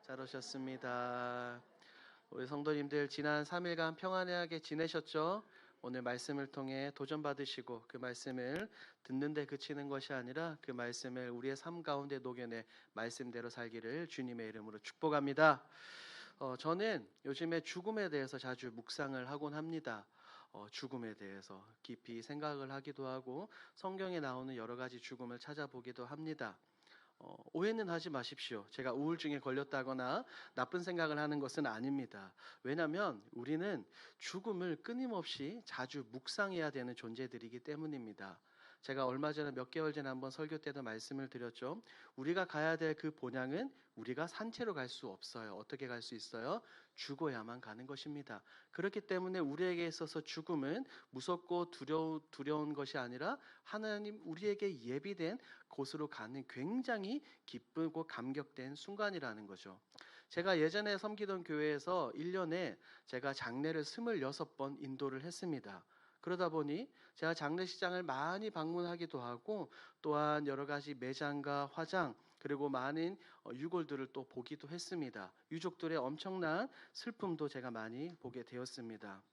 잘 오셨습니다. 우리 성도님들 지난 3일간 평안하게 지내셨죠? 오늘 말씀을 통해 도전 받으시고 그 말씀을 듣는 데 그치는 것이 아니라 그 말씀을 우리의 삶 가운데 녹여내 말씀대로 살기를 주님의 이름으로 축복합니다. 저는 요즘에 죽음에 대해서 자주 묵상을 하곤 합니다. 죽음에 대해서 깊이 생각을 하기도 하고 성경에 나오는 여러 가지 죽음을 찾아보기도 합니다. 오해는 하지 마십시오. 제가 우울증에 걸렸다거나 나쁜 생각을 하는 것은 아닙니다. 왜냐하면 우리는 죽음을 끊임없이 자주 묵상해야 되는 존재들이기 때문입니다. 제가 얼마 전에 몇 개월 전에 한번 설교 때도 말씀을 드렸죠. 우리가 가야 될 그 본향은 우리가 산채로 갈 수 없어요. 어떻게 갈 수 있어요? 죽어야만 가는 것입니다. 그렇기 때문에 우리에게 있어서 죽음은 무섭고 두려운 것이 아니라 하나님 우리에게 예비된 곳으로 가는 굉장히 기쁘고 감격된 순간이라는 거죠. 제가 예전에 섬기던 교회에서 1년에 제가 장례를 26번 인도를 했습니다. 그러다 보니 제가 장례식장을 많이 방문하기도 하고 또한 여러 가지 매장과 화장 그리고 많은 유골들을 또 보기도 했습니다. 유족들의 엄청난 슬픔도 제가 많이 보게 되었습니다.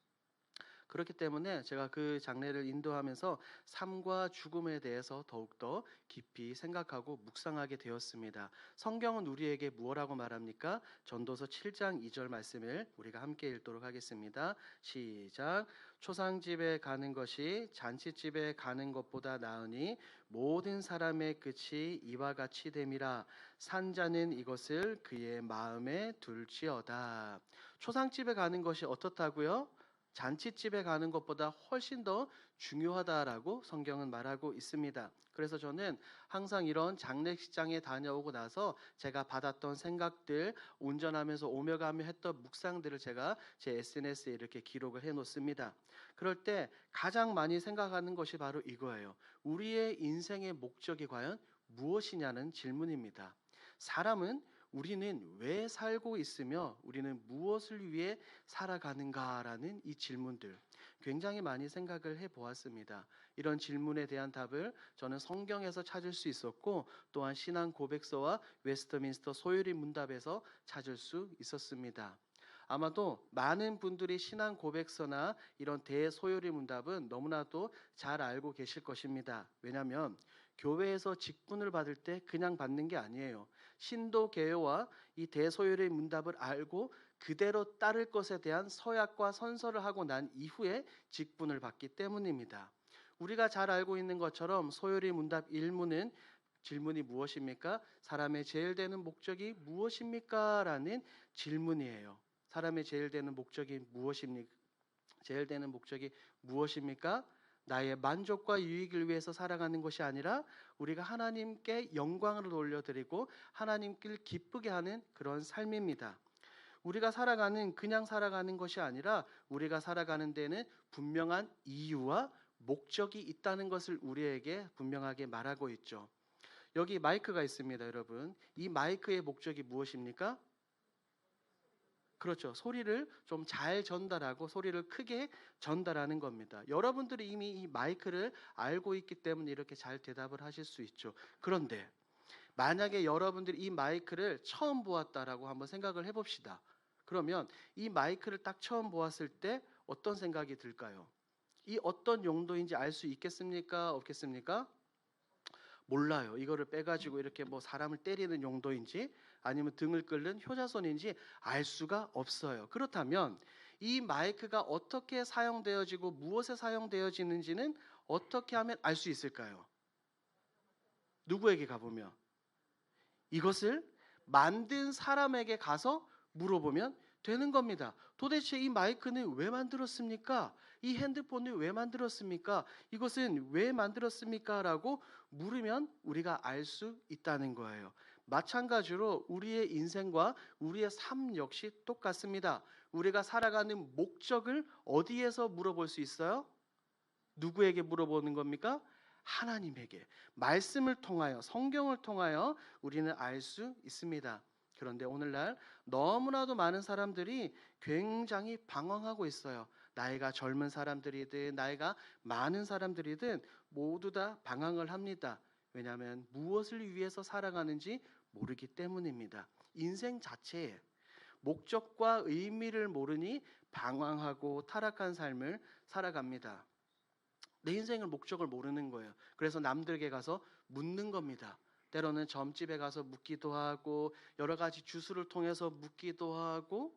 그렇기 때문에 제가 그 장례를 인도하면서 삶과 죽음에 대해서 더욱더 깊이 생각하고 묵상하게 되었습니다. 성경은 우리에게 무엇라고 말합니까? 전도서 7장 2절 말씀을 우리가 함께 읽도록 하겠습니다. 시작. 초상집에 가는 것이 잔치집에 가는 것보다 나으니 모든 사람의 끝이 이와 같이 됨이라. 산자는 이것을 그의 마음에 둘지어다. 초상집에 가는 것이 어떻다고요? 잔치집에 가는 것보다 훨씬 더 중요하다라고 성경은 말하고 있습니다. 그래서 저는 항상 이런 장례식장에 다녀오고 나서 제가 받았던 생각들, 운전하면서 오며 가며 했던 묵상들을 제가 제 SNS에 이렇게 기록을 해 놓습니다. 그럴 때 가장 많이 생각하는 것이 바로 이거예요. 우리의 인생의 목적이 과연 무엇이냐는 질문입니다. 사람은 우리는 왜 살고 있으며 우리는 무엇을 위해 살아가는가라는 이 질문들 굉장히 많이 생각을 해보았습니다. 이런 질문에 대한 답을 저는 성경에서 찾을 수 있었고 또한 신앙 고백서와 웨스트민스터 소요리 문답에서 찾을 수 있었습니다. 아마도 많은 분들이 신앙 고백서나 이런 대소요리 문답은 너무나도 잘 알고 계실 것입니다. 왜냐하면 교회에서 직분을 받을 때 그냥 받는 게 아니에요. 신도 개요와 이 대소요리 문답을 알고 그대로 따를 것에 대한 서약과 선서를 하고 난 이후에 직분을 받기 때문입니다. 우리가 잘 알고 있는 것처럼 소요리 문답 1문은 질문이 무엇입니까? 사람의 제일 되는 목적이 무엇입니까? 라는 질문이에요. 사람의 제일 되는 목적이 무엇입니까? 제일 되는 목적이 무엇입니까? 나의 만족과 유익을 위해서 살아가는 것이 아니라 우리가 하나님께 영광을 돌려드리고 하나님께 기쁘게 하는 그런 삶입니다. 우리가 그냥 살아가는 것이 아니라 우리가 살아가는 데는 분명한 이유와 목적이 있다는 것을 우리에게 분명하게 말하고 있죠. 여기 마이크가 있습니다, 여러분. 이 마이크의 목적이 무엇입니까? 그렇죠. 소리를 좀 잘 전달하고 소리를 크게 전달하는 겁니다. 여러분들이 이미 이 마이크를 알고 있기 때문에 이렇게 잘 대답을 하실 수 있죠. 그런데 만약에 여러분들이 이 마이크를 처음 보았다라고 한번 생각을 해봅시다. 그러면 이 마이크를 딱 처음 보았을 때 어떤 생각이 들까요? 이 어떤 용도인지 알 수 있겠습니까? 없겠습니까? 몰라요. 이거를 빼가지고 이렇게 뭐 사람을 때리는 용도인지 아니면 등을 끓는 효자손인지 알 수가 없어요. 그렇다면 이 마이크가 어떻게 사용되어지고 무엇에 사용되어지는지는 어떻게 하면 알 수 있을까요? 누구에게 가보면? 이것을 만든 사람에게 가서 물어보면 되는 겁니다. 도대체 이 마이크는 왜 만들었습니까? 이 핸드폰을 왜 만들었습니까? 이것은 왜 만들었습니까? 라고 물으면 우리가 알 수 있다는 거예요. 마찬가지로 우리의 인생과 우리의 삶 역시 똑같습니다. 우리가 살아가는 목적을 어디에서 물어볼 수 있어요? 누구에게 물어보는 겁니까? 하나님에게. 말씀을 통하여, 성경을 통하여 우리는 알 수 있습니다. 그런데 오늘날 너무나도 많은 사람들이 굉장히 방황하고 있어요. 나이가 젊은 사람들이든 나이가 많은 사람들이든 모두 다 방황을 합니다. 왜냐하면 무엇을 위해서 살아가는지 모르기 때문입니다. 인생 자체에 목적과 의미를 모르니 방황하고 타락한 삶을 살아갑니다. 내 인생을 목적을 모르는 거예요. 그래서 남들에게 가서 묻는 겁니다. 때로는 점집에 가서 묻기도 하고 여러 가지 주술을 통해서 묻기도 하고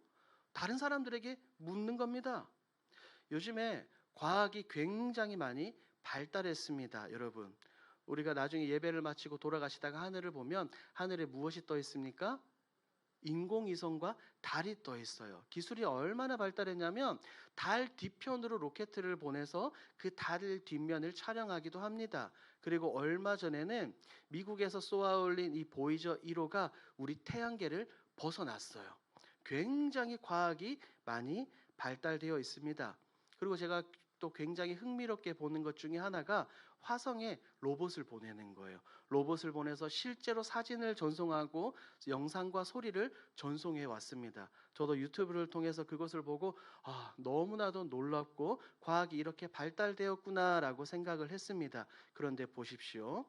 다른 사람들에게 묻는 겁니다. 요즘에 과학이 굉장히 많이 발달했습니다, 여러분. 우리가 나중에 예배를 마치고 돌아가시다가 하늘을 보면 하늘에 무엇이 떠 있습니까? 인공위성과 달이 떠 있어요. 기술이 얼마나 발달했냐면 달 뒤편으로 로켓을 보내서 그 달 뒷면을 촬영하기도 합니다. 그리고 얼마 전에는 미국에서 쏘아 올린 이 보이저 1호가 우리 태양계를 벗어났어요. 굉장히 과학이 많이 발달되어 있습니다. 그리고 제가 또 굉장히 흥미롭게 보는 것 중에 하나가 화성에 로봇을 보내는 거예요. 로봇을 보내서 실제로 사진을 전송하고 영상과 소리를 전송해 왔습니다. 저도 유튜브를 통해서 그것을 보고 너무나도 놀랍고 과학이 이렇게 발달되었구나라고 생각을 했습니다. 그런데 보십시오.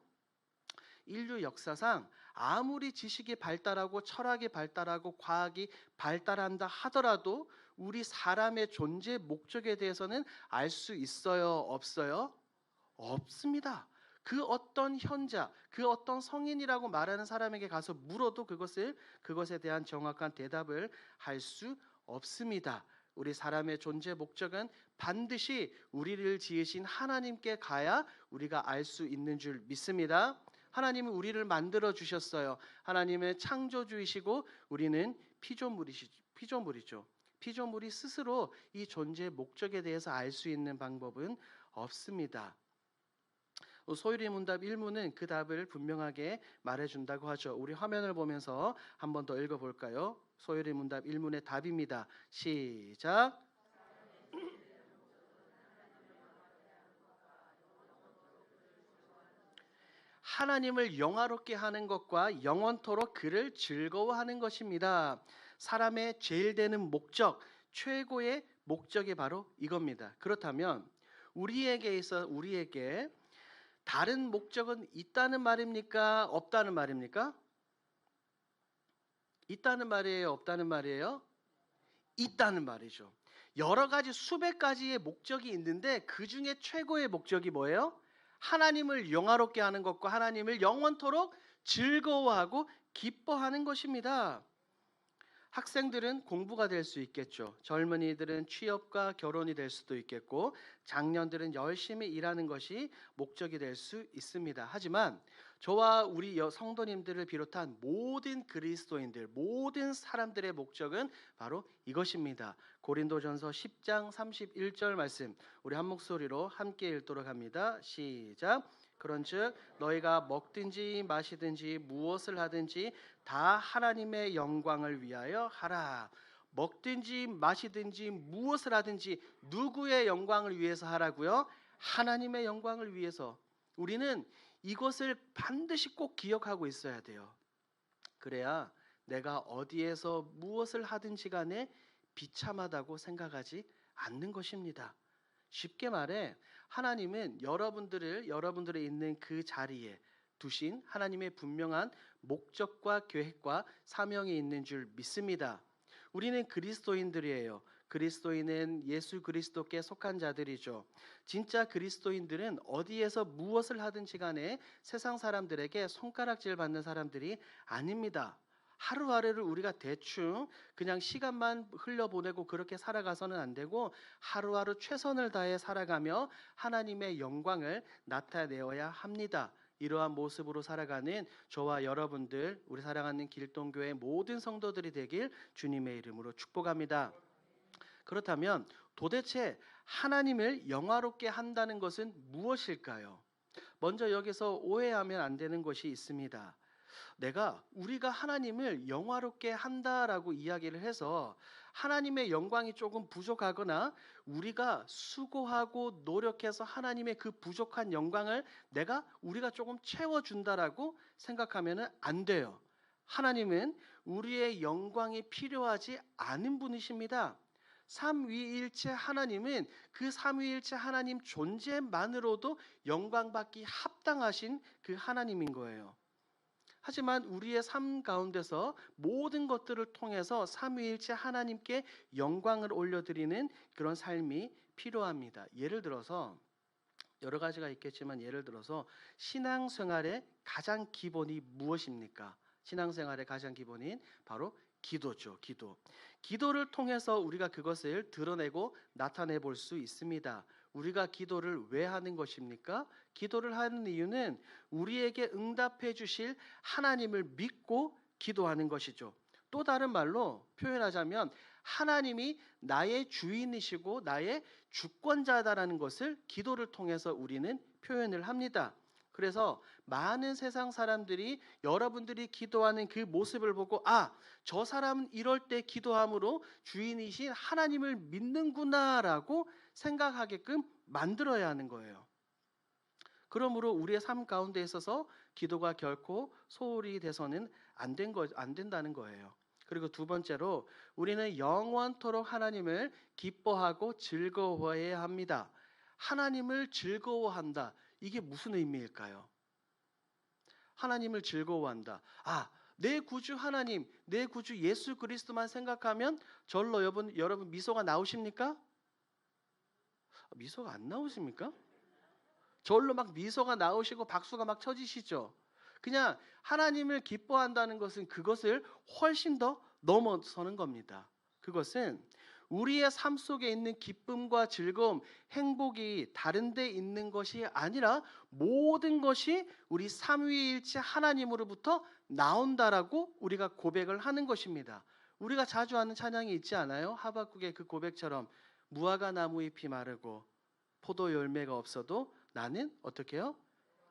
인류 역사상 아무리 지식이 발달하고 철학이 발달하고 과학이 발달한다 하더라도 우리 사람의 존재 목적에 대해서는 알 수 있어요? 없어요? 없습니다. 그 어떤 현자, 그 어떤 성인이라고 말하는 사람에게 가서 물어도 그것에 대한 정확한 대답을 할 수 없습니다. 우리 사람의 존재 목적은 반드시 우리를 지으신 하나님께 가야 우리가 알 수 있는 줄 믿습니다. 하나님은 우리를 만들어 주셨어요. 하나님은 창조주이시고 우리는 피조물이죠. 피조물이 스스로 이 존재 목적에 대해서 알 수 있는 방법은 없습니다. 소율이 문답 1문은 그 답을 분명하게 말해준다고 하죠. 우리 화면을 보면서 한 번 더 읽어볼까요? 소율이 문답 1문의 답입니다. 시작. 하나님을 영화롭게 하는 것과 영원토록 그를 즐거워하는 것입니다. 사람의 제일 되는 목적, 최고의 목적이 바로 이겁니다. 그렇다면 우리에게 다른 목적은 있다는 말입니까? 없다는 말입니까? 있다는 말이에요? 없다는 말이에요? 있다는 말이죠. 여러 가지 수백 가지의 목적이 있는데 그 중에 최고의 목적이 뭐예요? 하나님을 영화롭게 하는 것과 하나님을 영원토록 즐거워하고 기뻐하는 것입니다. 학생들은 공부가 될 수 있겠죠. 젊은이들은 취업과 결혼이 될 수도 있겠고 장년들은 열심히 일하는 것이 목적이 될 수 있습니다. 하지만 저와 우리 성도님들을 비롯한 모든 그리스도인들, 모든 사람들의 목적은 바로 이것입니다. 고린도전서 10장 31절 말씀 우리 한 목소리로 함께 읽도록 합니다. 시작. 그런즉 너희가 먹든지 마시든지 무엇을 하든지 다 하나님의 영광을 위하여 하라. 먹든지 마시든지 무엇을 하든지 누구의 영광을 위해서 하라고요? 하나님의 영광을 위해서. 우리는 이것을 반드시 꼭 기억하고 있어야 돼요. 그래야 내가 어디에서 무엇을 하든지 간에 비참하다고 생각하지 않는 것입니다. 쉽게 말해 하나님은 여러분들이 있는 그 자리에 두신 하나님의 분명한 목적과 계획과 사명이 있는 줄 믿습니다. 우리는 그리스도인들이에요. 그리스도인은 예수 그리스도께 속한 자들이죠. 진짜 그리스도인들은 어디에서 무엇을 하든지 간에 세상 사람들에게 손가락질 받는 사람들이 아닙니다. 하루하루를 우리가 대충 그냥 시간만 흘려보내고 그렇게 살아가서는 안 되고 하루하루 최선을 다해 살아가며 하나님의 영광을 나타내어야 합니다. 이러한 모습으로 살아가는 저와 여러분들, 우리 사랑하는 길동교회 모든 성도들이 되길 주님의 이름으로 축복합니다. 그렇다면 도대체 하나님을 영화롭게 한다는 것은 무엇일까요? 먼저 여기서 오해하면 안 되는 것이 있습니다. 우리가 하나님을 영화롭게 한다라고 이야기를 해서 하나님의 영광이 조금 부족하거나 우리가 수고하고 노력해서 하나님의 그 부족한 영광을 우리가 조금 채워준다라고 생각하면 안 돼요. 하나님은 우리의 영광이 필요하지 않은 분이십니다. 삼위일체 하나님은 그 삼위일체 하나님 존재만으로도 영광받기 합당하신 그 하나님인 거예요. 하지만 우리의 삶 가운데서 모든 것들을 통해서 삼위일체 하나님께 영광을 올려드리는 그런 삶이 필요합니다. 예를 들어서 여러 가지가 있겠지만 예를 들어서 신앙생활의 가장 기본이 무엇입니까? 신앙생활의 가장 기본인 바로 기도죠. 기도를 통해서 우리가 그것을 드러내고 나타내 볼 수 있습니다. 우리가 기도를 왜 하는 것입니까? 기도를 하는 이유는 우리에게 응답해 주실 하나님을 믿고 기도하는 것이죠. 또 다른 말로 표현하자면 하나님이 나의 주인이시고 나의 주권자다라는 것을 기도를 통해서 우리는 표현을 합니다. 그래서 많은 세상 사람들이 여러분들이 기도하는 그 모습을 보고 저 사람은 이럴 때 기도함으로 주인이신 하나님을 믿는구나라고 생각하게끔 만들어야 하는 거예요. 그러므로 우리의 삶 가운데 있어서 기도가 결코 소홀히 돼서는 안 된다는 거예요. 그리고 두 번째로 우리는 영원토록 하나님을 기뻐하고 즐거워해야 합니다. 하나님을 즐거워한다. 이게 무슨 의미일까요? 하나님을 즐거워한다. 내 구주 하나님, 내 구주 예수 그리스도만 생각하면 절로 여러분 미소가 나오십니까? 미소가 안 나오십니까? 절로 막 미소가 나오시고 박수가 막 쳐지시죠. 그냥 하나님을 기뻐한다는 것은 그것을 훨씬 더 넘어서는 겁니다. 그것은 우리의 삶 속에 있는 기쁨과 즐거움, 행복이 다른 데 있는 것이 아니라 모든 것이 우리 삼위일체 하나님으로부터 나온다라고 우리가 고백을 하는 것입니다. 우리가 자주 하는 찬양이 있지 않아요? 하박국의 그 고백처럼 무화과 나무 잎이 마르고 포도 열매가 없어도 나는 어떻게 해요?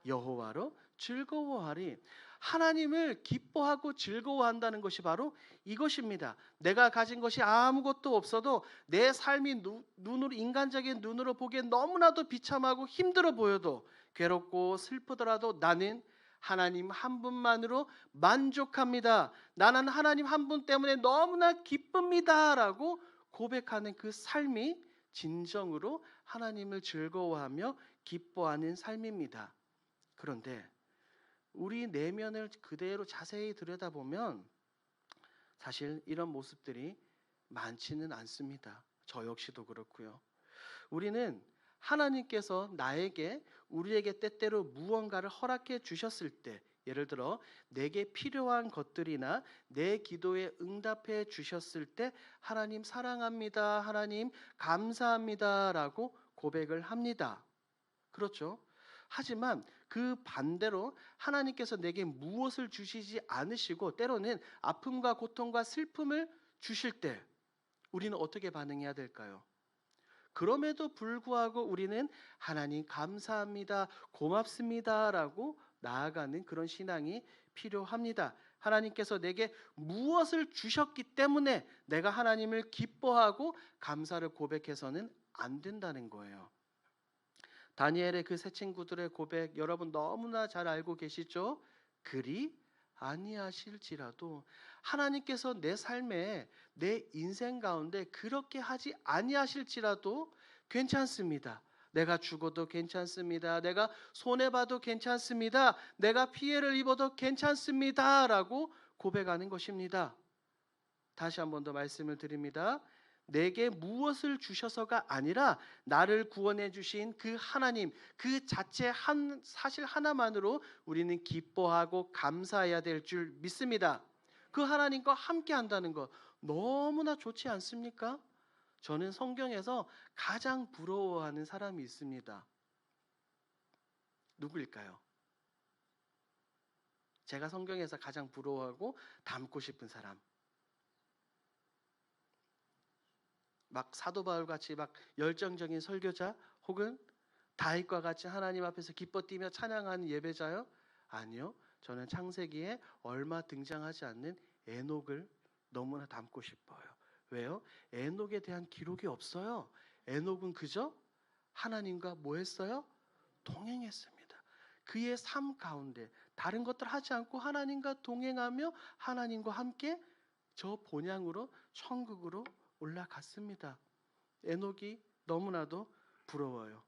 여호와로 즐거워하리. 하나님을 기뻐하고 즐거워한다는 것이 바로 이것입니다. 내가 가진 것이 아무것도 없어도 내 삶이 눈으로 인간적인 눈으로 보기엔 너무나도 비참하고 힘들어 보여도 괴롭고 슬프더라도 나는 하나님 한 분만으로 만족합니다. 나는 하나님 한 분 때문에 너무나 기쁩니다라고 고백하는 그 삶이 진정으로 하나님을 즐거워하며 기뻐하는 삶입니다. 그런데 우리 내면을 그대로 자세히 들여다보면 사실 이런 모습들이 많지는 않습니다. 저 역시도 그렇고요. 우리는 하나님께서 우리에게 때때로 무언가를 허락해 주셨을 때, 예를 들어 내게 필요한 것들이나 내 기도에 응답해 주셨을 때 하나님 사랑합니다, 하나님 감사합니다라고 고백을 합니다. 그렇죠? 하지만 그 반대로 하나님께서 내게 무엇을 주시지 않으시고 때로는 아픔과 고통과 슬픔을 주실 때 우리는 어떻게 반응해야 될까요? 그럼에도 불구하고 우리는 하나님 감사합니다, 고맙습니다라고 나아가는 그런 신앙이 필요합니다. 하나님께서 내게 무엇을 주셨기 때문에 내가 하나님을 기뻐하고 감사를 고백해서는 안 된다는 거예요. 다니엘의 그 세 친구들의 고백 여러분 너무나 잘 알고 계시죠? 그리 아니하실지라도 하나님께서 내 삶에 내 인생 가운데 그렇게 하지 아니하실지라도 괜찮습니다. 내가 죽어도 괜찮습니다. 내가 손해봐도 괜찮습니다. 내가 피해를 입어도 괜찮습니다라고 고백하는 것입니다. 다시 한 번 더 말씀을 드립니다. 내게 무엇을 주셔서가 아니라 나를 구원해 주신 그 하나님, 그 자체 사실 하나만으로 우리는 기뻐하고 감사해야 될 줄 믿습니다. 그 하나님과 함께 한다는 것 너무나 좋지 않습니까? 저는 성경에서 가장 부러워하는 사람이 있습니다. 누구일까요? 제가 성경에서 가장 부러워하고 닮고 싶은 사람. 막 사도 바울 같이 막 열정적인 설교자 혹은 다윗과 같이 하나님 앞에서 기뻐 뛰며 찬양하는 예배자요? 아니요. 저는 창세기에 얼마 등장하지 않는 에녹을 너무나 닮고 싶어요. 왜요? 에녹에 대한 기록이 없어요. 에녹은 그저 하나님과 뭐 했어요? 동행했습니다. 그의 삶 가운데 다른 것들 하지 않고 하나님과 동행하며 하나님과 함께 저 본향으로 천국으로 올라갔습니다. 에녹이 너무나도 부러워요.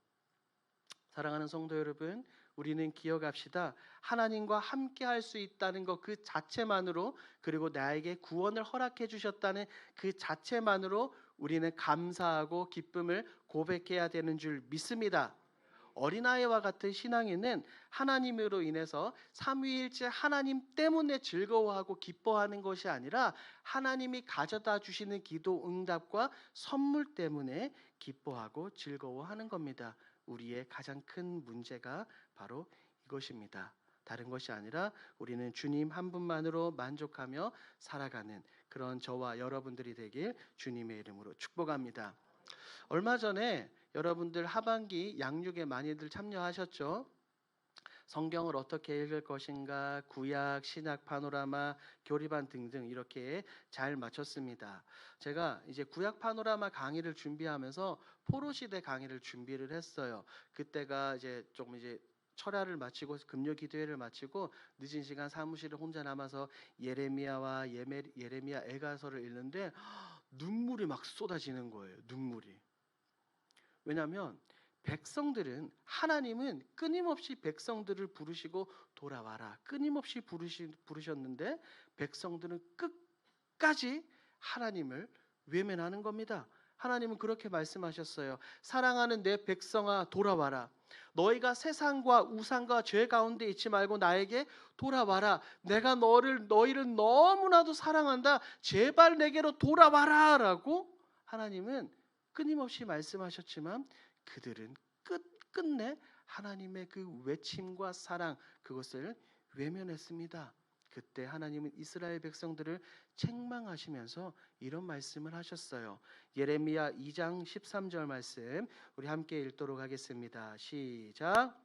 사랑하는 성도 여러분, 우리는 기억합시다. 하나님과 함께 할 수 있다는 것 그 자체만으로, 그리고 나에게 구원을 허락해 주셨다는 그 자체만으로 우리는 감사하고 기쁨을 고백해야 되는 줄 믿습니다. 어린아이와 같은 신앙인은 하나님으로 인해서 삼위일체 하나님 때문에 즐거워하고 기뻐하는 것이 아니라 하나님이 가져다 주시는 기도 응답과 선물 때문에 기뻐하고 즐거워하는 겁니다. 우리의 가장 큰 문제가 바로 이것입니다. 다른 것이 아니라 우리는 주님 한 분만으로 만족하며 살아가는 그런 저와 여러분들이 되길 주님의 이름으로 축복합니다. 얼마 전에 여러분들 하반기 양육에 많이들 참여하셨죠? 성경을 어떻게 읽을 것인가, 구약, 신약, 파노라마, 교리반 등등 이렇게 잘 마쳤습니다. 제가 이제 구약 파노라마 강의를 준비하면서 포로시대 강의를 준비를 했어요. 그때가 이제 조금 이제 철야를 마치고 금요 기도회를 마치고 늦은 시간 사무실에 혼자 남아서 예레미야와 예레미야 애가서를 읽는데 눈물이 막 쏟아지는 거예요. 눈물이. 왜냐하면 백성들은 하나님은 끊임없이 백성들을 부르시고 돌아와라 끊임없이 부르셨는데 백성들은 끝까지 하나님을 외면하는 겁니다. 하나님은 그렇게 말씀하셨어요. 사랑하는 내 백성아 돌아와라. 너희가 세상과 우상과 죄 가운데 있지 말고 나에게 돌아와라. 내가 너희를 너무나도 사랑한다. 제발 내게로 돌아와라 라고 하나님은 끊임없이 말씀하셨지만 그들은 끝끝내 하나님의 그 외침과 사랑 그것을 외면했습니다. 그때 하나님은 이스라엘 백성들을 책망하시면서 이런 말씀을 하셨어요. 예레미야 2장 13절 말씀 우리 함께 읽도록 하겠습니다. 시작.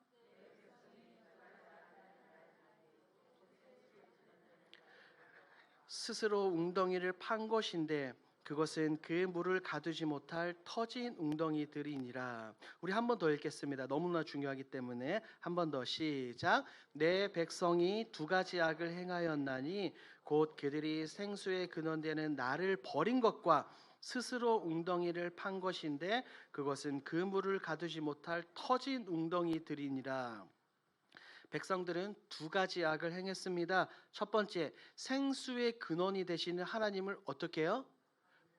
스스로 웅덩이를 판 것인데 그것은 그 물을 가두지 못할 터진 웅덩이들이니라. 우리 한 번 더 읽겠습니다. 너무나 중요하기 때문에 한 번 더 시작. 내 백성이 두 가지 악을 행하였나니 곧 그들이 생수의 근원되는 나를 버린 것과 스스로 웅덩이를 판 것인데 그것은 그 물을 가두지 못할 터진 웅덩이들이니라. 백성들은 두 가지 악을 행했습니다. 첫 번째, 생수의 근원이 되시는 하나님을 어떻게 해요?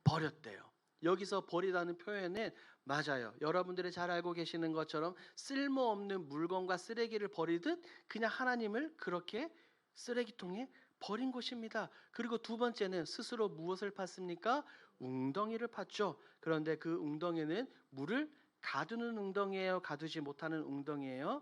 버렸대요. 여기서 버리다는 표현은 맞아요. 여러분들이 잘 알고 계시는 것처럼 쓸모없는 물건과 쓰레기를 버리듯 그냥 하나님을 그렇게 쓰레기통에 버린 것입니다. 그리고 두 번째는 스스로 무엇을 팠습니까? 웅덩이를 팠죠. 그런데 그 웅덩이는 물을 가두는 웅덩이예요? 가두지 못하는 웅덩이예요?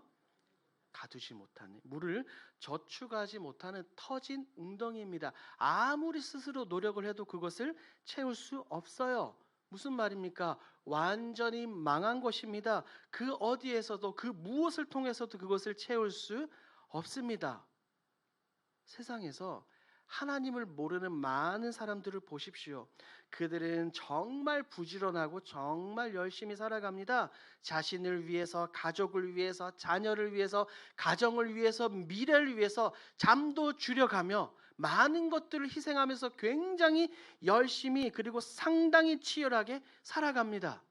가두지 못하는, 물을 저축하지 못하는 터진 웅덩이입니다. 아무리 스스로 노력을 해도 그것을 채울 수 없어요. 무슨 말입니까? 완전히 망한 것입니다. 그 어디에서도 그 무엇을 통해서도 그것을 채울 수 없습니다. 세상에서 하나님을 모르는 많은 사람들을 보십시오. 그들은 정말 부지런하고 정말 열심히 살아갑니다. 자신을 위해서, 가족을 위해서, 자녀를 위해서, 가정을 위해서, 미래를 위해서 잠도 줄여가며 많은 것들을 희생하면서 굉장히 열심히 그리고 상당히 치열하게 살아갑니다.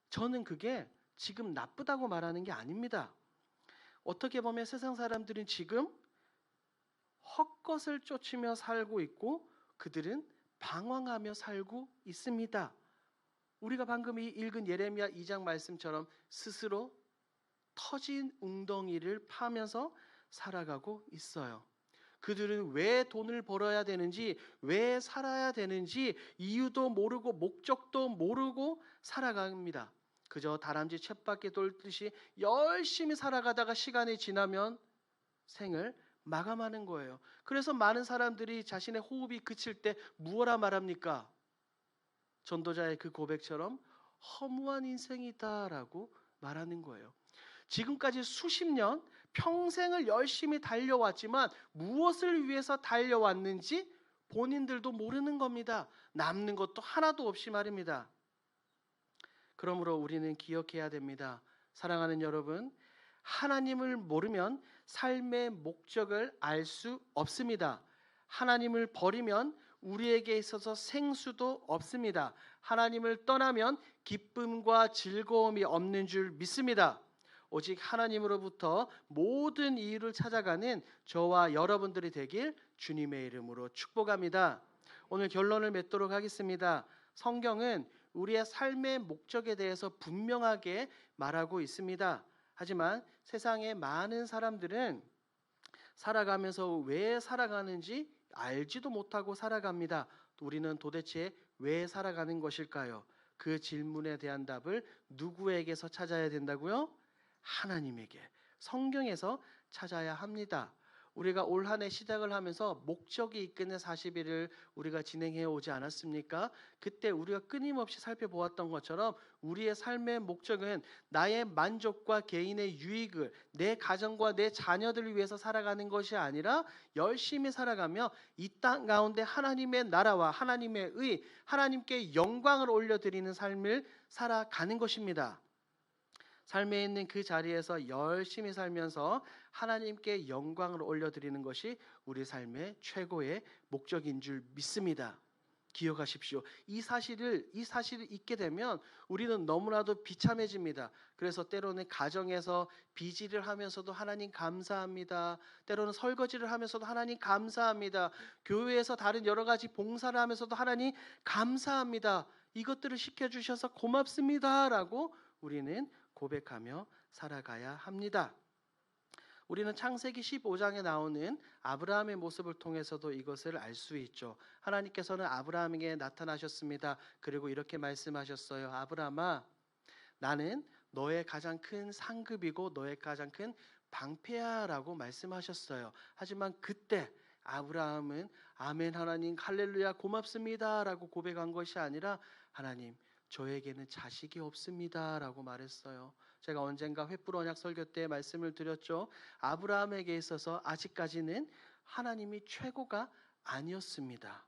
저는 그게 지금 나쁘다고 말하는 게 아닙니다. 어떻게 보면 세상 사람들은 지금 헛것을 쫓으며 살고 있고 그들은 방황하며 살고 있습니다. 우리가 방금 읽은 예레미야 2장 말씀처럼 스스로 터진 웅덩이를 파면서 살아가고 있어요. 그들은 왜 돈을 벌어야 되는지, 왜 살아야 되는지 이유도 모르고 목적도 모르고 살아갑니다. 그저 다람쥐 쳇바퀴 돌듯이 열심히 살아가다가 시간이 지나면 생을 마감하는 거예요. 그래서 많은 사람들이 자신의 호흡이 그칠 때 무엇라 말합니까? 전도자의 그 고백처럼 허무한 인생이다라고 말하는 거예요. 지금까지 수십 년 평생을 열심히 달려왔지만 무엇을 위해서 달려왔는지 본인들도 모르는 겁니다. 남는 것도 하나도 없이 말입니다. 그러므로 우리는 기억해야 됩니다. 사랑하는 여러분, 하나님을 모르면 삶의 목적을 알 수 없습니다. 하나님을 버리면 우리에게 있어서 생수도 없습니다. 하나님을 떠나면 기쁨과 즐거움이 없는 줄 믿습니다. 오직 하나님으로부터 모든 이유를 찾아가는 저와 여러분들이 되길 주님의 이름으로 축복합니다. 오늘 결론을 맺도록 하겠습니다. 성경은 우리의 삶의 목적에 대해서 분명하게 말하고 있습니다. 하지만 세상의 많은 사람들은 살아가면서 왜 살아가는지 알지도 못하고 살아갑니다. 우리는 도대체 왜 살아가는 것일까요? 그 질문에 대한 답을 누구에게서 찾아야 된다고요? 하나님에게, 성경에서 찾아야 합니다. 우리가 올 한 해 시작을 하면서 목적이 이끄는 40일을 우리가 진행해 오지 않았습니까? 그때 우리가 끊임없이 살펴보았던 것처럼 우리의 삶의 목적은 나의 만족과 개인의 유익을 내 가정과 내 자녀들을 위해서 살아가는 것이 아니라 열심히 살아가며 이 땅 가운데 하나님의 나라와 하나님의 의, 하나님께 영광을 올려드리는 삶을 살아가는 것입니다. 삶에 있는 그 자리에서 열심히 살면서 하나님께 영광을 올려드리는 것이 우리 삶의 최고의 목적인 줄 믿습니다. 기억하십시오. 이 사실을 잊게 되면 우리는 너무나도 비참해집니다. 그래서 때로는 가정에서 비질을 하면서도 하나님 감사합니다. 때로는 설거지를 하면서도 하나님 감사합니다. 교회에서 다른 여러 가지 봉사를 하면서도 하나님 감사합니다. 이것들을 시켜주셔서 고맙습니다라고 우리는 고백하며 살아가야 합니다. 우리는 창세기 15장에 나오는 아브라함의 모습을 통해서도 이것을 알 수 있죠. 하나님께서는 아브라함에게 나타나셨습니다. 그리고 이렇게 말씀하셨어요. 아브라함아, 나는 너의 가장 큰 상급이고 너의 가장 큰 방패야라고 말씀하셨어요. 하지만 그때 아브라함은 아멘 하나님 할렐루야 고맙습니다라고 고백한 것이 아니라 하나님 저에게는 자식이 없습니다라고 말했어요. 제가 언젠가 횃불 언약 설교 때 말씀을 드렸죠. 아브라함에게 있어서 아직까지는 하나님이 최고가 아니었습니다.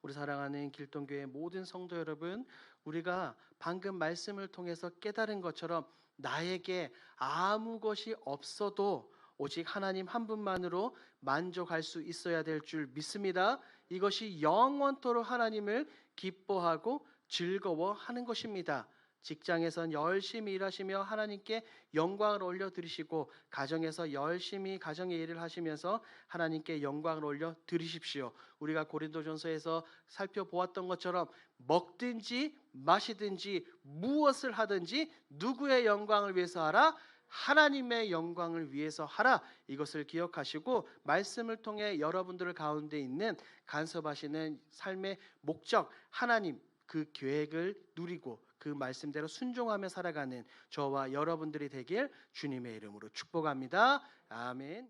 우리 사랑하는 길동교회 모든 성도 여러분, 우리가 방금 말씀을 통해서 깨달은 것처럼 나에게 아무 것이 없어도 오직 하나님 한 분만으로 만족할 수 있어야 될 줄 믿습니다. 이것이 영원토록 하나님을 기뻐하고 즐거워하는 것입니다. 직장에선 열심히 일하시며 하나님께 영광을 올려드리시고 가정에서 열심히 가정의 일을 하시면서 하나님께 영광을 올려드리십시오. 우리가 고린도전서에서 살펴보았던 것처럼 먹든지 마시든지 무엇을 하든지 누구의 영광을 위해서 하라? 하나님의 영광을 위해서 하라. 이것을 기억하시고 말씀을 통해 여러분들 가운데 있는 간섭하시는 삶의 목적 하나님 그 계획을 누리고 그 말씀대로 순종하며 살아가는 저와 여러분들이 되길 주님의 이름으로 축복합니다. 아멘.